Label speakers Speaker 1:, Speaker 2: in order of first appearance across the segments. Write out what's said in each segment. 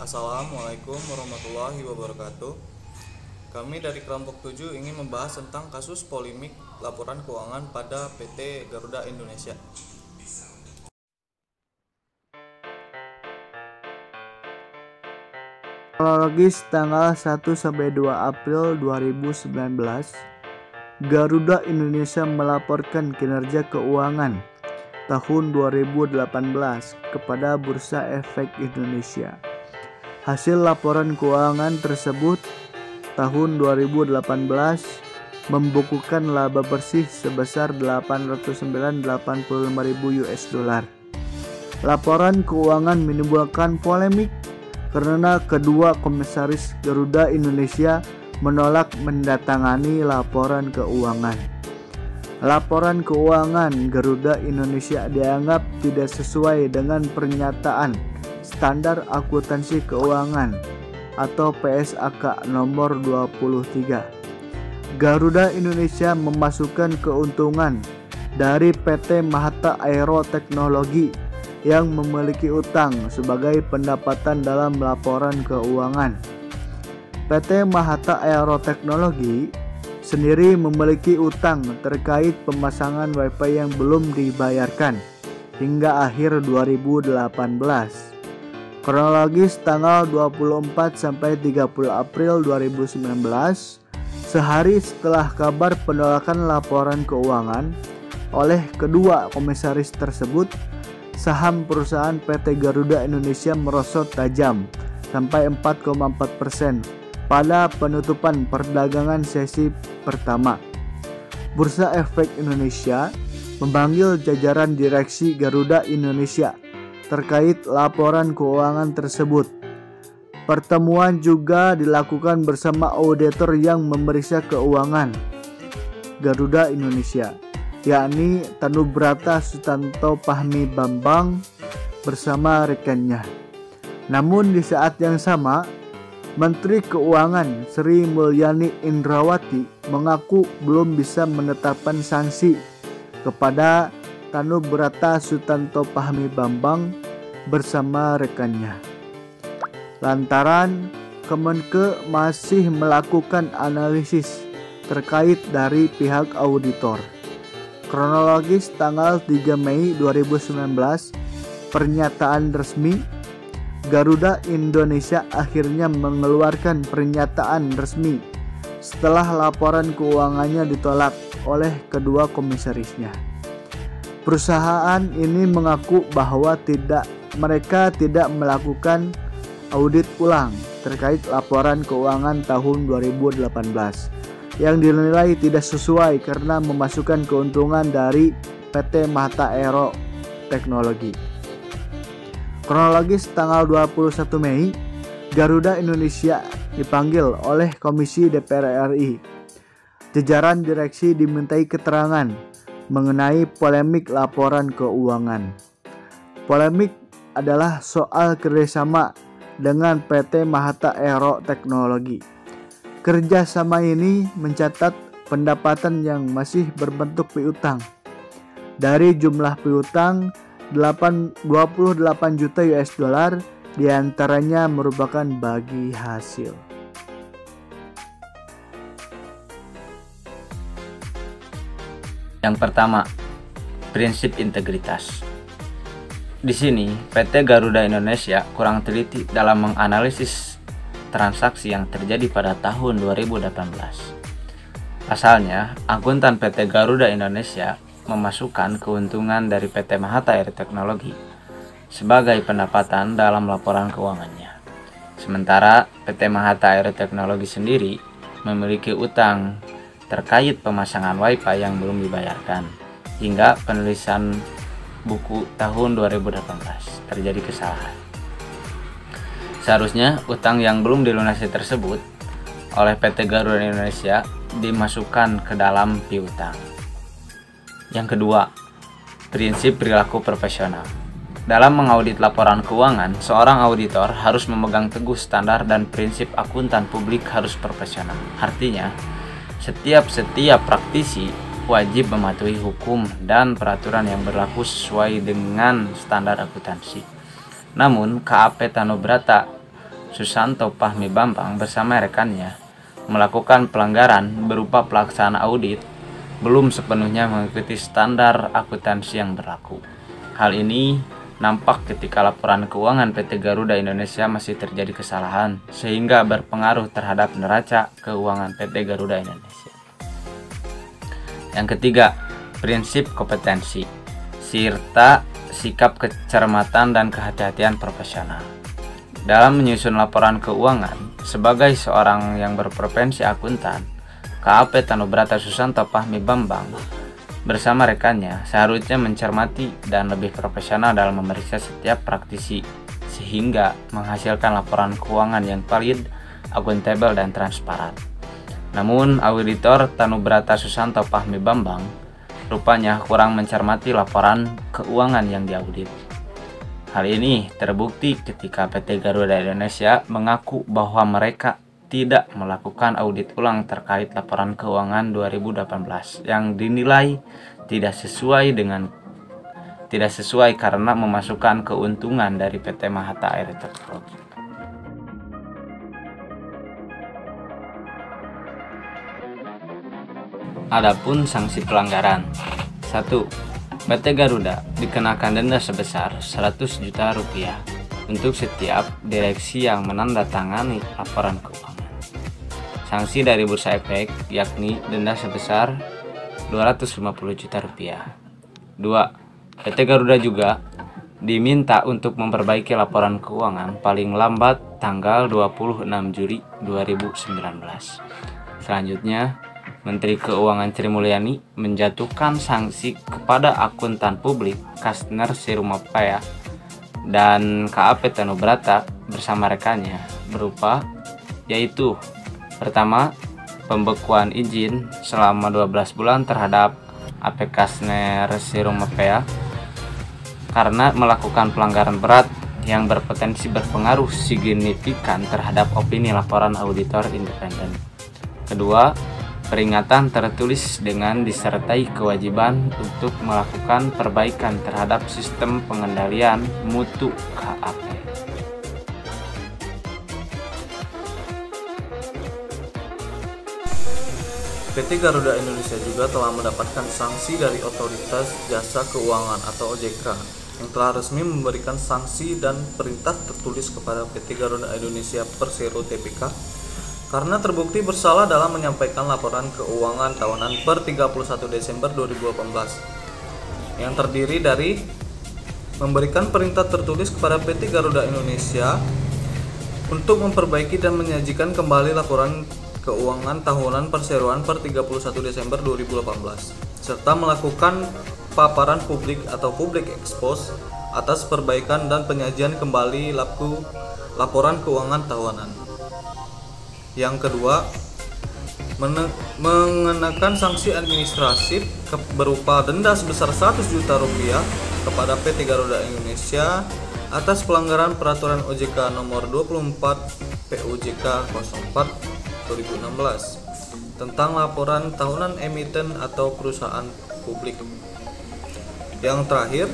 Speaker 1: Assalamualaikum warahmatullahi wabarakatuh. Kami dari kelompok 7 ingin membahas tentang kasus polemik laporan keuangan pada PT Garuda Indonesia.
Speaker 2: Kronologis tanggal 1-2 April 2019, Garuda Indonesia melaporkan kinerja keuangan tahun 2018 kepada Bursa Efek Indonesia. Hasil laporan keuangan tersebut tahun 2018 membukukan laba bersih sebesar 809.085.000 US dollar. Laporan keuangan menimbulkan polemik karena kedua komisaris Garuda Indonesia menolak mendatangani laporan keuangan. Laporan keuangan Garuda Indonesia dianggap tidak sesuai dengan pernyataan Standar Akuntansi Keuangan atau PSAK nomor 23. Garuda Indonesia memasukkan keuntungan dari PT Mahata Aero Teknologi yang memiliki utang sebagai pendapatan dalam laporan keuangan. PT Mahata Aero Teknologi sendiri memiliki utang terkait pemasangan WiFi yang belum dibayarkan hingga akhir 2018. Kronologis tanggal 24-30 April 2019, sehari setelah kabar penolakan laporan keuangan oleh kedua komisaris tersebut, saham perusahaan PT Garuda Indonesia merosot tajam sampai 4,4% pada penutupan perdagangan sesi pertama. Bursa Efek Indonesia memanggil jajaran direksi Garuda Indonesia terkait laporan keuangan tersebut. Pertemuan juga dilakukan bersama auditor yang memeriksa keuangan Garuda Indonesia, yakni Tanubrata Sutanto Pahmi Bambang bersama rekannya. Namun di saat yang sama, Menteri Keuangan Sri Mulyani Indrawati mengaku belum bisa menetapkan sanksi kepada Tanubrata Sutanto Pahmi Bambang bersama rekannya, lantaran Kemenke masih melakukan analisis terkait dari pihak auditor. Kronologis tanggal 3 Mei 2019, pernyataan resmi Garuda Indonesia akhirnya mengeluarkan pernyataan resmi setelah laporan keuangannya ditolak oleh kedua komisarisnya. Perusahaan ini mengaku bahwa mereka tidak melakukan audit ulang terkait laporan keuangan tahun 2018 yang dinilai tidak sesuai karena memasukkan keuntungan dari PT Mahata Aero Teknologi. Kronologis tanggal 21 Mei, Garuda Indonesia dipanggil oleh Komisi DPR RI. Jajaran direksi dimintai keterangan mengenai polemik laporan keuangan. Polemik adalah soal kerjasama dengan PT Mahata Aero Teknologi. Kerjasama ini mencatat pendapatan yang masih berbentuk piutang. Dari jumlah piutang 28 juta US dollar diantaranya merupakan bagi hasil.
Speaker 3: Yang pertama, prinsip integritas. Di sini, PT Garuda Indonesia kurang teliti dalam menganalisis transaksi yang terjadi pada tahun 2018. Pasalnya, akuntan PT Garuda Indonesia memasukkan keuntungan dari PT Mahata Aero Teknologi sebagai pendapatan dalam laporan keuangannya. Sementara PT Mahata Aero Teknologi sendiri memiliki utang terkait pemasangan WiFi yang belum dibayarkan hingga penulisan buku tahun 2018 terjadi kesalahan. Seharusnya utang yang belum dilunasi tersebut oleh PT Garuda Indonesia dimasukkan ke dalam piutang. Yang kedua, prinsip perilaku profesional. Dalam mengaudit laporan keuangan, seorang auditor harus memegang teguh standar dan prinsip akuntan publik harus profesional. Artinya, setiap praktisi wajib mematuhi hukum dan peraturan yang berlaku sesuai dengan standar akuntansi. Namun, KAP Tanubrata Susanto Fahmi Bambang bersama rekannya melakukan pelanggaran berupa pelaksanaan audit belum sepenuhnya mengikuti standar akuntansi yang berlaku. Hal ini nampak ketika laporan keuangan PT Garuda Indonesia masih terjadi kesalahan sehingga berpengaruh terhadap neraca keuangan PT Garuda Indonesia. Yang ketiga, prinsip kompetensi serta sikap kecermatan dan kehati-hatian profesional. Dalam menyusun laporan keuangan, sebagai seorang yang berprofesi akuntan, KAP Tanubrata Susanto Fahmi Bambang bersama rekannya seharusnya mencermati dan lebih profesional dalam memeriksa setiap praktisi sehingga menghasilkan laporan keuangan yang valid, akuntabel, dan transparan. Namun, auditor Tanubrata Susanto Fahmi Bambang rupanya kurang mencermati laporan keuangan yang diaudit. Hal ini terbukti ketika PT Garuda Indonesia mengaku bahwa mereka tidak melakukan audit ulang terkait laporan keuangan 2018 yang dinilai tidak sesuai karena memasukkan keuntungan dari PT Mahata Air Teknologi. Adapun sanksi pelanggaran. 1. PT Garuda dikenakan denda sebesar 100 juta rupiah untuk setiap direksi yang menandatangani laporan keuangan. Sanksi dari Bursa Efek yakni denda sebesar 250 juta rupiah. 2. PT Garuda juga diminta untuk memperbaiki laporan keuangan paling lambat tanggal 26 Juli 2019. Selanjutnya, Menteri Keuangan Sri Mulyani menjatuhkan sanksi kepada akuntan publik Kastner Sirumapaya dan KAP Tanubrata bersama rekannya berupa yaitu pertama, pembekuan izin selama 12 bulan terhadap AP Kastner Sirumapaya karena melakukan pelanggaran berat yang berpotensi berpengaruh signifikan terhadap opini laporan auditor independen. Kedua, peringatan tertulis dengan disertai kewajiban untuk melakukan perbaikan terhadap sistem pengendalian mutu KAP.
Speaker 1: PT Garuda Indonesia juga telah mendapatkan sanksi dari Otoritas Jasa Keuangan atau OJK yang telah resmi memberikan sanksi dan perintah tertulis kepada PT Garuda Indonesia Persero Tbk karena terbukti bersalah dalam menyampaikan laporan keuangan tahunan per 31 Desember 2018 yang terdiri dari memberikan perintah tertulis kepada PT Garuda Indonesia untuk memperbaiki dan menyajikan kembali laporan keuangan tahunan perseroan per 31 Desember 2018 serta melakukan paparan publik atau public expose atas perbaikan dan penyajian kembali laporan keuangan tahunan. Yang kedua, mengenakan sanksi administratif berupa denda sebesar 100 juta rupiah kepada PT Garuda Indonesia atas pelanggaran peraturan OJK nomor 24 POJK 04 2016 tentang laporan tahunan emiten atau perusahaan publik. Yang terakhir,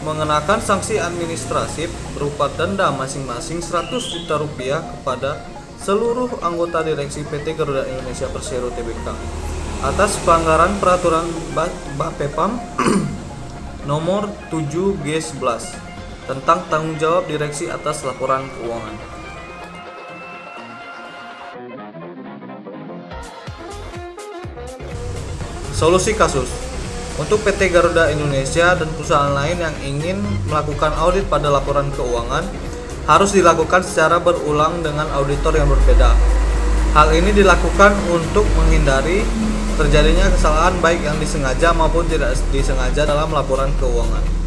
Speaker 1: mengenakan sanksi administratif berupa denda masing-masing 100 juta rupiah kepada seluruh anggota direksi PT Garuda Indonesia Persero Tbk atas pelanggaran peraturan Bapepam nomor 7/11 tentang tanggung jawab direksi atas laporan keuangan. Solusi kasus untuk PT Garuda Indonesia dan perusahaan lain yang ingin melakukan audit pada laporan keuangan harus dilakukan secara berulang dengan auditor yang berbeda. Hal ini dilakukan untuk menghindari terjadinya kesalahan baik yang disengaja maupun tidak disengaja dalam laporan keuangan.